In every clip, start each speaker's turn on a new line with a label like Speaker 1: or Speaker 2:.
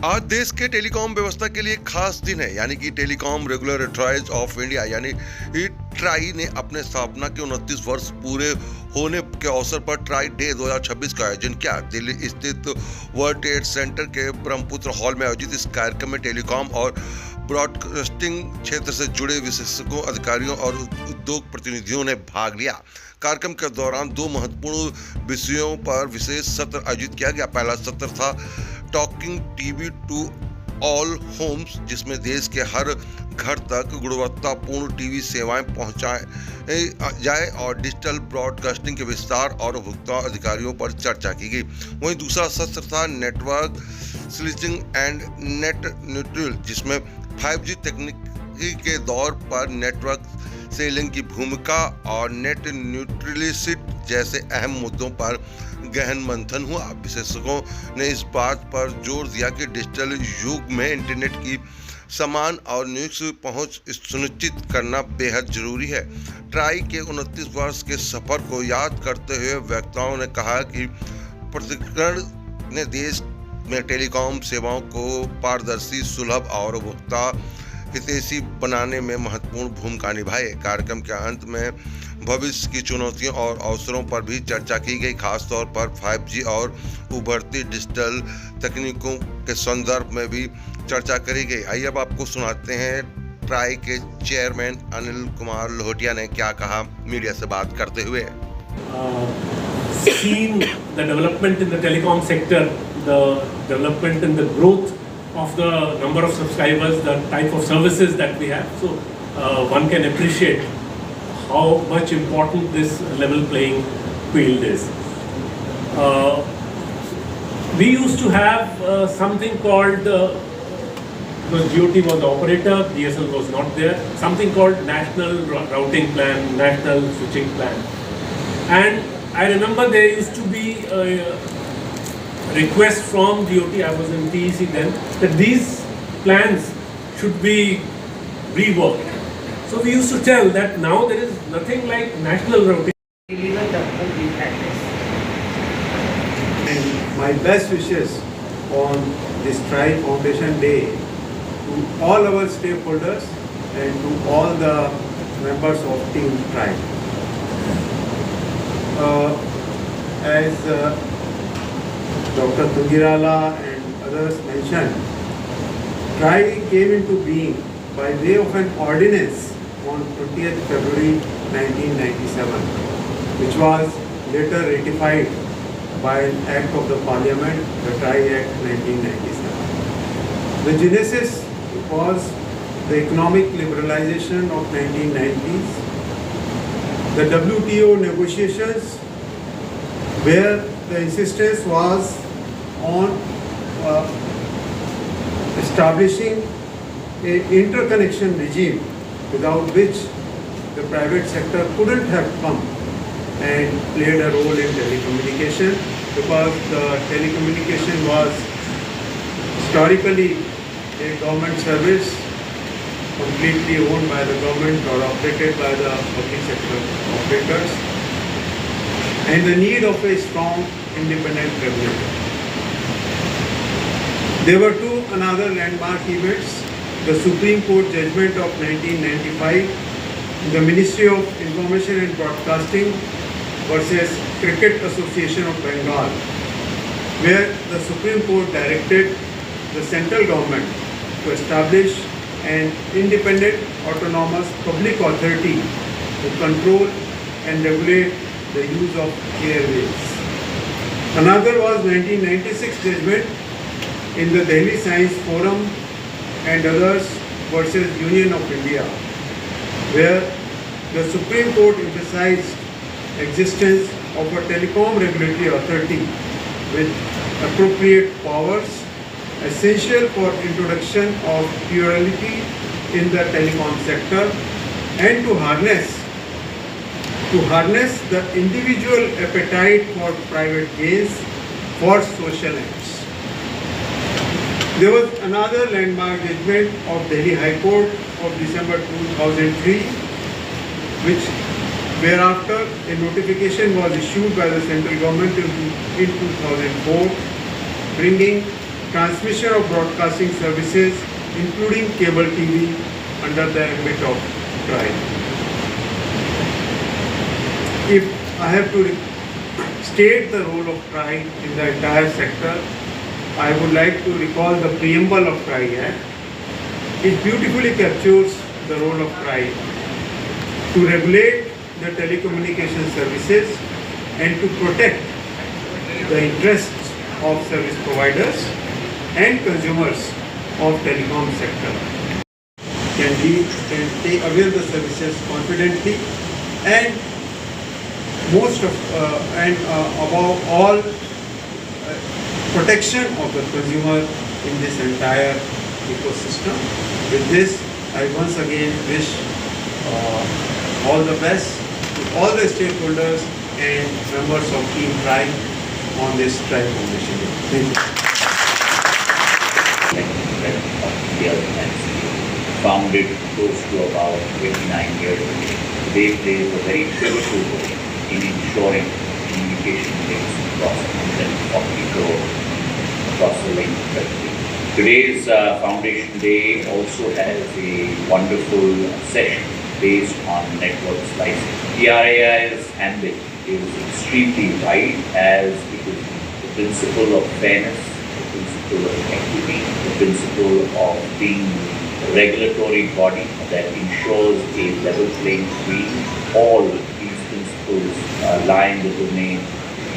Speaker 1: आज देश के टेलीकॉम व्यवस्था के लिए खास दिन है, यानी कि टेलीकॉम रेगुलेटरीज ऑफ इंडिया यानी ट्राई ने अपने स्थापना के 29 वर्ष पूरे होने के अवसर पर ट्राई डे 2026 का आयोजन किया। दिल्ली स्थित वर्ल्ड ट्रेड सेंटर के ब्रह्मपुत्र हॉल में आयोजित इस कार्यक्रम में टेलीकॉम और ब्रॉडकास्टिंग क्षेत्र से जुड़े विशेषज्ञों, अधिकारियों और उद्योग प्रतिनिधियों ने भाग लिया। कार्यक्रम के दौरान दो महत्वपूर्ण विषयों पर विशेष सत्र आयोजित किया गया। पहला सत्र था talking TV to all homes, जिसमें देश के हर घर तक गुणवत्तापूर्ण टीवी सेवाएं पहुंचाए जाए और डिजिटल ब्रॉडकास्टिंग के विस्तार और उपभोक्ता अधिकारियों पर चर्चा की गई। वहीं दूसरा सत्र था नेटवर्क स्लिचिंग एंड नेट न्यूट्रल, जिसमें 5G तकनीकी के दौर पर नेटवर्क सेलिंग की भूमिका और नेट न्यूट्रलिसिटी जैसे अहम मुद्दों पर गहन मंथन हुआ। विशेषज्ञों ने इस बात पर जोर दिया कि डिजिटल युग में इंटरनेट की समान और निष्पक्ष पहुंच सुनिश्चित करना बेहद जरूरी है। ट्राई के 29 वर्ष के सफर को याद करते हुए वक्ताओं ने कहा कि प्रतिकरण ने देश में टेलीकॉम सेवाओं को पारदर्शी, सुलभ और उपभोक्ता हितैषी बनाने में महत्वपूर्ण भूमिका निभाई। कार्यक्रम के अंत में भविष्य की चुनौतियों और अवसरों पर भी चर्चा की गई, खासतौर पर 5G और उभरती डिजिटल तकनीकों के संदर्भ में भी चर्चा करी गई। आइए अब आपको सुनाते हैं ट्राई के चेयरमैन अनिल कुमार लोहटिया ने क्या कहा मीडिया से बात करते हुए।
Speaker 2: Seen the development in the telecom sector, the development in the growth of the number of subscribers, the type of services that we have. So one can appreciate how much important this level playing field is. We used to have something called, because GOT was the operator, DSL was not there, something called National Routing Plan, National Switching Plan. And I remember there used to be a request from GOT, I was in TEC then, that these plans should be reworked. So we used to tell that now there is nothing like national routing.
Speaker 3: And my best wishes on this TRAI Foundation Day to all our stakeholders and to all the members of Team TRAI. As Dr. Tungirala and others mentioned, TRAI came into being by way of an ordinance on 20th February 1997, which was later ratified by an act of the Parliament, the TRAI Act 1997. The genesis was the economic liberalization of 1990s, the WTO negotiations, where the insistence was on establishing an interconnection regime without which the private sector couldn't have come and played a role in telecommunication, because the telecommunication was historically a government service completely owned by the government or operated by the public sector operators, and the need of a strong independent regulator. There were two another landmark events: the Supreme Court judgment of 1995, the Ministry of Information and Broadcasting versus Cricket Association of Bengal, where the Supreme Court directed the central government to establish an independent autonomous public authority to control and regulate the use of airwaves. Another was 1996 judgment in the Delhi Science Forum and others versus Union of India, where the Supreme Court emphasized existence of a telecom regulatory authority with appropriate powers essential for introduction of plurality in the telecom sector and to harness the individual appetite for private gains for social ends. There was another landmark judgment of Delhi High Court of December 2003, which whereafter a notification was issued by the central government in 2004, bringing transmission of broadcasting services, including cable TV, under the ambit of TRAI. If I have to state the role of TRAI in the entire sector, I would like to recall the preamble of TRAI Act. It beautifully captures the role of TRAI to regulate the telecommunication services and to protect the interests of service providers and consumers of telecom sector. Can take avail the services confidently and above all protection of the consumer in this entire ecosystem. With this, I once again wish all the best to all the stakeholders and members of Team TRAI on this TRAI Foundation Day. Thank you.
Speaker 4: Of the Alliance, founded close to about 29 years ago. They plays a very pivotal role in ensuring communication links across 140 crore across the length of the country. Today's Foundation Day also has a wonderful session based on network slicing. TRAI's ambit is extremely wide as it is the principle of fairness, the principle of equity, the principle of being a regulatory body that ensures a level playing field. All these principles lie in the domain of the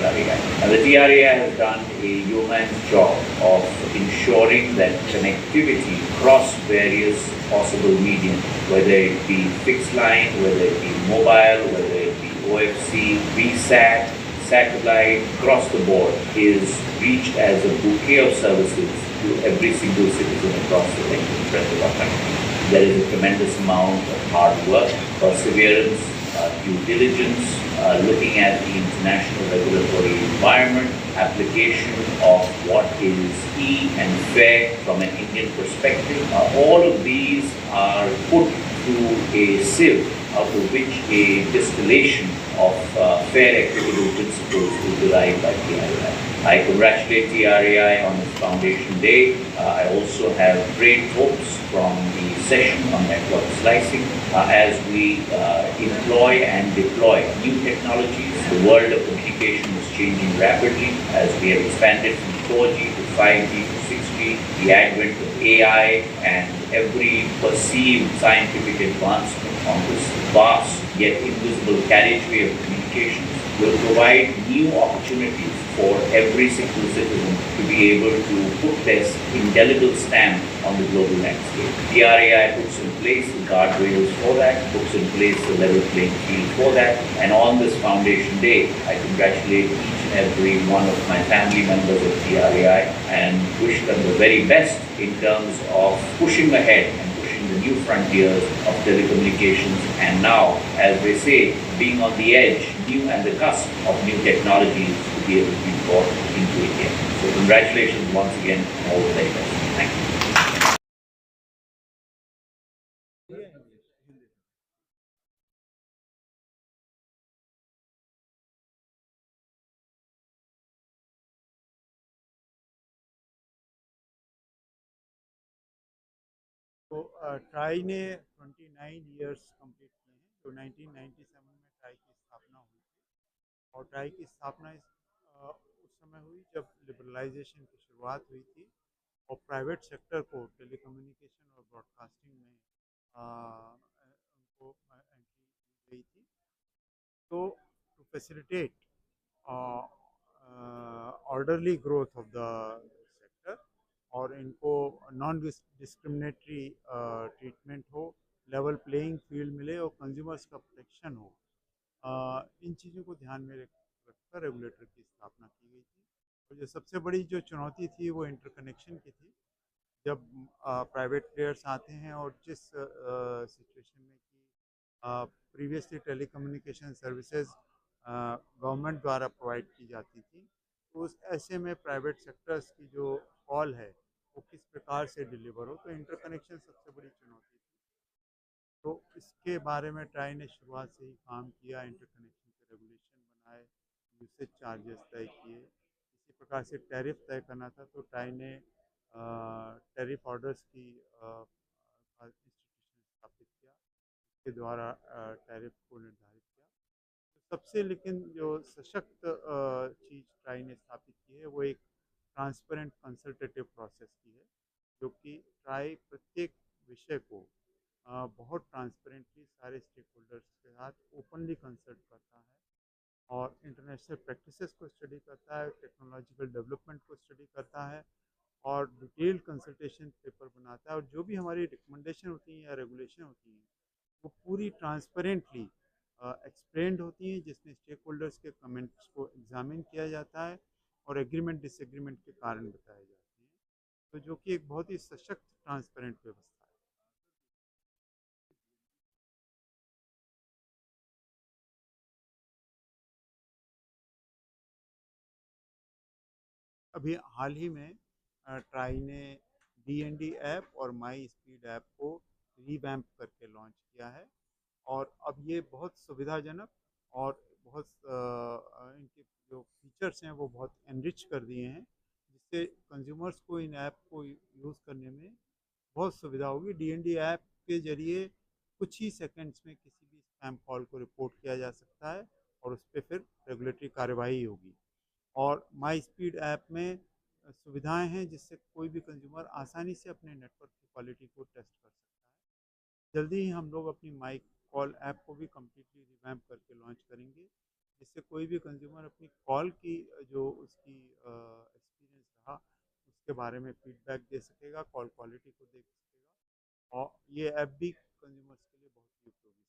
Speaker 4: TRAI. And the TRAI has done a yeoman's job of ensuring that connectivity across various possible mediums, whether it be fixed line, whether it be mobile, whether it be OFC, VSAT, satellite, across the board, is reached as a bouquet of services to every single citizen across the length and breadth of our country. There is a tremendous amount of hard work, perseverance, due diligence, looking at the international regulatory environment, application of what is key and fair from an Indian perspective. All of these are put through a sieve out of which a distillation of fair equitable principles is derived by TRAI. I congratulate TRAI on its Foundation Day. I also have great hopes from the session on network slicing as we employ and deploy new technologies. The world of communication is changing rapidly as we have expanded from 4G to 5G to 6G. The advent of AI and every perceived scientific advancement on this vast yet invisible carriageway of communications will provide new opportunities for every single citizen to be able to put their indelible stamp on the global landscape. TRAI puts in place the guardrails for that, puts in place the level playing field for that, and on this Foundation Day, I congratulate each and every one of my family members of TRAI and wish them the very best in terms of pushing ahead and pushing the new frontiers of telecommunications, and now, as they say, being on the edge, new and the cusp of new technologies to be able to be brought into India. So congratulations once again and all the very best. Thank you.
Speaker 3: तो try ने 29 years complete किए हैं, जो 1997 में try की स्थापना हुई थी। और ट्राई की स्थापना उस समय हुई जब लिबरलाइजेशन की शुरुआत हुई थी और प्राइवेट सेक्टर को टेलीकम्युनिकेशन और ब्रॉडकास्टिंग में उनको एंट्री दी गई थी। तो to facilitate orderly growth of the sector और इनको नॉन डिस्क्रिमिनेटरी ट्रीटमेंट हो, लेवल प्लेइंग फील्ड मिले और कंज्यूमर्स का प्रोटेक्शन हो, इन चीज़ों को ध्यान में रखकर रेगुलेटर की स्थापना की गई थी। और जो सबसे बड़ी जो चुनौती थी वो इंटरकनेक्शन की थी। जब प्राइवेट प्लेयर्स आते हैं और जिस सिचुएशन में कि प्रीवियसली टेलीकम्युनिकेशन सर्विसेज गवर्नमेंट द्वारा प्रोवाइड की जाती थी, तो उस ऐसे में प्राइवेट सेक्टर्स की जो कॉल है वो किस प्रकार से डिलीवर हो, तो इंटरकनेक्शन सबसे बड़ी चुनौती थी। तो इसके बारे में ट्राई ने शुरुआत से ही काम किया, इंटरकनेक्शन के रेगुलेशन बनाए, यूसेज चार्जेस तय किए। इसी प्रकार से टैरिफ तय करना था, तो ट्राई ने
Speaker 5: टैरिफ ऑर्डर्स की इंस्टीट्यूशन स्थापित किया, के द्वारा टैरिफ को निर्धारित किया। तो सबसे लेकिन जो सशक्त चीज़ ट्राई ने स्थापित की है वो एक ट्रांसपेरेंट कंसल्टेटिव प्रोसेस की है, जो कि ट्राई प्रत्येक विषय को बहुत ट्रांसपेरेंटली सारे स्टेक होल्डर्स के साथ ओपनली कंसल्ट करता है और इंटरनेशनल प्रैक्टिसेस को स्टडी करता है, टेक्नोलॉजिकल डेवलपमेंट को स्टडी करता है और डिटेल्ड कंसल्टेशन पेपर बनाता है। और जो भी हमारी रिकमेंडेशन होती हैं या रेगुलेशन होती हैं वो पूरी ट्रांसपेरेंटली एक्सप्लेन्ड होती हैं, जिसमें स्टेक होल्डर्स के कमेंट्स को एग्जामिन किया जाता है और एग्रीमेंट डिसएग्रीमेंट के कारण बताए जाते हैं, तो जो कि एक बहुत ही सशक्त ट्रांसपेरेंट व्यवस्था है। अभी हाल ही में ट्राई ने DND ऐप और माई स्पीड ऐप को रीवैम्प करके लॉन्च किया है और अब ये बहुत सुविधाजनक और बहुत इनके जो फीचर्स हैं वो बहुत एनरिच कर दिए हैं, जिससे कंज्यूमर्स को इन ऐप को यूज़ करने में बहुत सुविधा होगी। DND ऐप के ज़रिए कुछ ही सेकंड्स में किसी भी स्पैम कॉल को रिपोर्ट किया जा सकता है और उस पर फिर रेगुलेटरी कार्रवाई होगी। और माई स्पीड ऐप में सुविधाएं हैं जिससे कोई भी कंज्यूमर आसानी से अपने नेटवर्क की क्वालिटी को टेस्ट कर सकता है। जल्दी ही हम लोग अपनी माई कॉल ऐप को भी कम्प्लीटली रिवैम्प करके लॉन्च करेंगे, जिससे कोई भी कंज्यूमर अपनी कॉल की जो उसकी एक्सपीरियंस रहा उसके बारे में फीडबैक दे सकेगा, कॉल क्वालिटी को देख सकेगा और ये ऐप भी कंज्यूमर्स के लिए बहुत ही उपयोगी